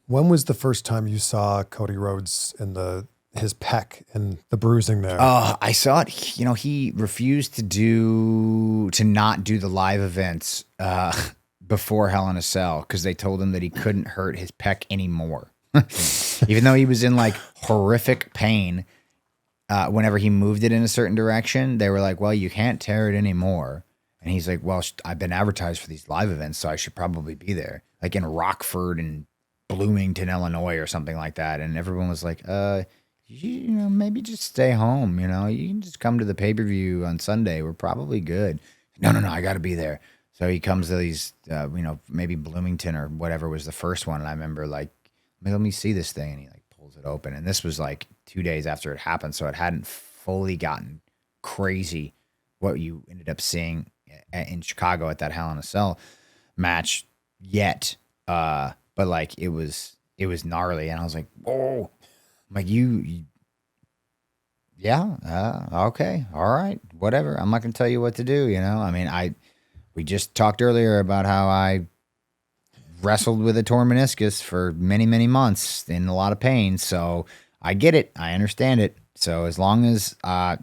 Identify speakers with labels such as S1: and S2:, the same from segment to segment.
S1: When was the first time you saw Cody Rhodes in his pec and the bruising there?
S2: I saw it. You know, he refused to not do the live events before Hell in a Cell because they told him that he couldn't hurt his pec anymore, even though he was in like horrific pain. Whenever he moved it in a certain direction, they were like, "Well, you can't tear it anymore." And he's like, "Well, I've been advertised for these live events, so I should probably be there, like in Rockford and Bloomington, Illinois, or something like that." And everyone was like, you know, maybe just stay home. You know, you can just come to the pay-per-view on Sunday. We're probably good." No, I got to be there. So he comes to these, you know, maybe Bloomington or whatever was the first one. And I remember like, let me see this thing. And he like pulls it open. And this was like 2 days after it happened. So it hadn't fully gotten crazy what you ended up seeing in Chicago at that Hell in a Cell match yet. But like, it was gnarly. And I was like, whoa. I'm like, yeah, okay, all right, whatever. I'm not gonna tell you what to do. You know, I mean, we just talked earlier about how I wrestled with a torn meniscus for many, many months in a lot of pain. So I get it, I understand it. So as long as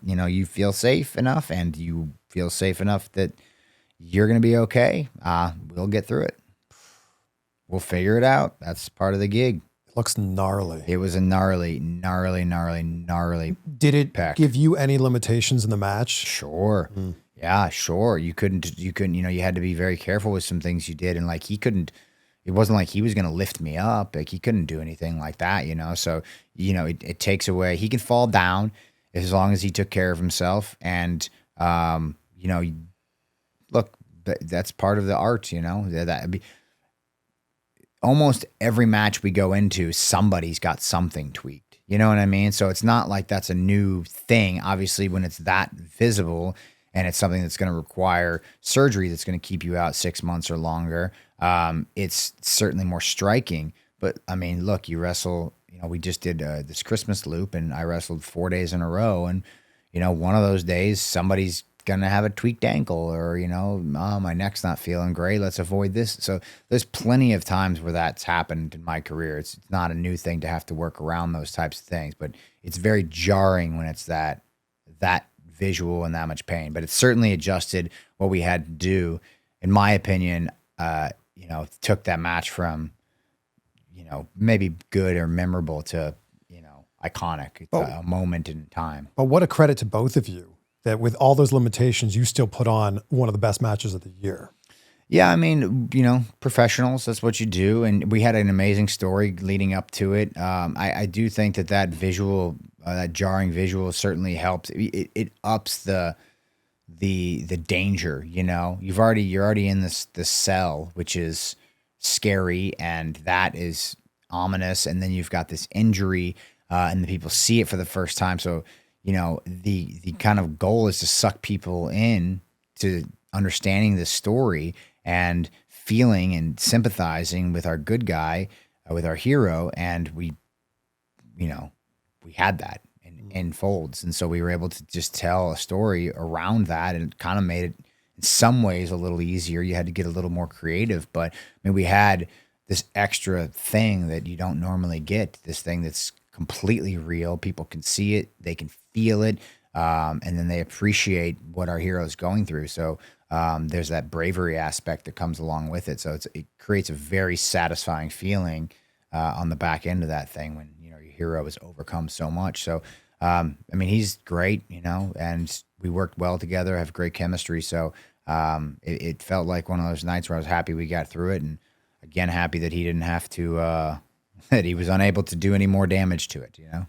S2: you know, you feel safe enough and you feel safe enough that you're gonna be okay, we'll get through it. We'll figure it out. That's part of the gig.
S1: Looks gnarly.
S2: It was a gnarly.
S1: Did it
S2: pec.
S1: give you any limitations in the match?
S2: Sure. Yeah, sure. You couldn't, you know, you had to be very careful with some things you did. And like, it wasn't like he was going to lift me up. Like he couldn't do anything like that, you know? So, you know, it takes away, he can fall down as long as he took care of himself. And, you know, look, that's part of the art, you know, almost every match we go into, somebody's got something tweaked. You know what I mean? So it's not like that's a new thing. Obviously, when it's that visible and it's something that's going to require surgery that's going to keep you out 6 months or longer, it's certainly more striking. But I mean, look, you wrestle, you know, we just did this Christmas loop and I wrestled 4 days in a row. And, you know, one of those days, somebody's gonna have a tweaked ankle or, you know, oh, my neck's not feeling great, let's avoid this. So there's plenty of times where that's happened in my career. It's not a new thing to have to work around those types of things, but it's very jarring when it's that visual and that much pain. But it's certainly adjusted what we had to do, in my opinion. You know, took that match from, you know, maybe good or memorable to, you know, iconic. It's a moment in time.
S1: But what a credit to both of you that with all those limitations, you still put on one of the best matches of the year.
S2: Yeah, I mean, you know, professionals, that's what you do. And we had an amazing story leading up to it. I do think that visual, that jarring visual certainly helps. It ups the danger, you know. You're already in this cell, which is scary, and that is ominous. And then you've got this injury, and the people see it for the first time. So, you know, the kind of goal is to suck people in to understanding this story and feeling and sympathizing with our good guy, with our hero. And we had that in folds. And so we were able to just tell a story around that, and it kind of made it in some ways a little easier. You had to get a little more creative, but I mean, we had this extra thing that you don't normally get, this thing that's completely real. People can see it, they can feel it, and then they appreciate what our hero is going through. So there's that bravery aspect that comes along with it. So it creates a very satisfying feeling on the back end of that thing when, you know, your hero has overcome so much. So I mean, he's great, you know, and we worked well together, have great chemistry. So it felt like one of those nights where I was happy we got through it, and again, happy that he didn't have to, that he was unable to do any more damage to it, you know?